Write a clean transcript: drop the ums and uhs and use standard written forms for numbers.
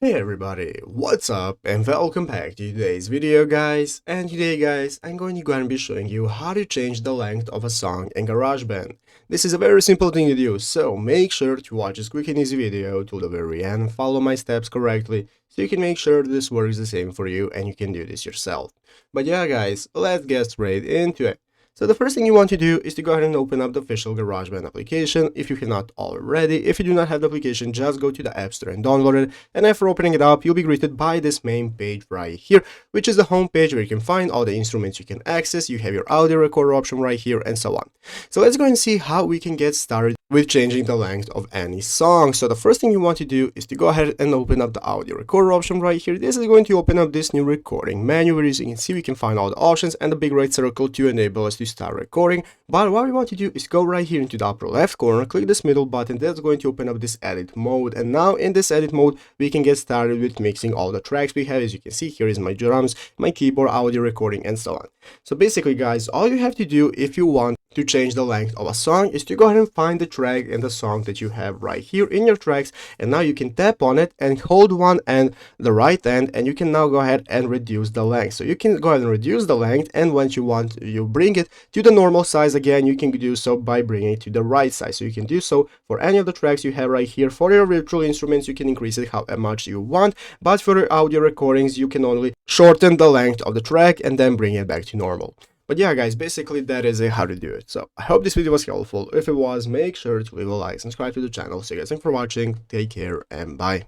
Hey everybody, what's up and welcome back to today's video guys. And today guys, I'm going to be showing you how to change the length of a song in GarageBand. This is a very simple thing to do, so make sure to watch this quick and easy video to the very end and follow my steps correctly so you can make sure this works the same for you and you can do this yourself. But yeah guys, let's get straight into it. So the first thing you want to do is to go ahead and open up the official GarageBand application if you have not already. If you do not have the application, just go to the App Store and download it. And after opening it up, you'll be greeted by this main page right here, which is the home page where you can find all the instruments you can access. You have your audio recorder option right here and so on. So let's go and see how we can get started with changing the length of any song. So the first thing you want to do is to go ahead and open up the audio recorder option right here. This is going to open up this new recording menu where, as you can see, we can find all the options and the big red circle to enable us to start recording. But what we want to do is go right here into the upper left corner, click this middle button. That's going to open up this edit mode, and now in this edit mode we can get started with mixing all the tracks we have. As you can see, here is my drums, my keyboard, audio recording, and so on. So basically guys, all you have to do if you want to change the length of a song is to go ahead and find the track and the song that you have right here in your tracks, and now you can tap on it and hold one and the right end, and you can now go ahead and reduce the length. So you can go ahead and reduce the length, and once you bring it to the normal size again, you can do so by bringing it to the right size. So you can do so for any of the tracks you have right here. For your virtual instruments, you can increase it how much you want, but for your audio recordings you can only shorten the length of the track and then bring it back to normal. But yeah guys, basically that is how to do it. So I hope this video was helpful. If it was, make sure to leave a like, subscribe to the channel. So guys, thanks for watching, take care and bye.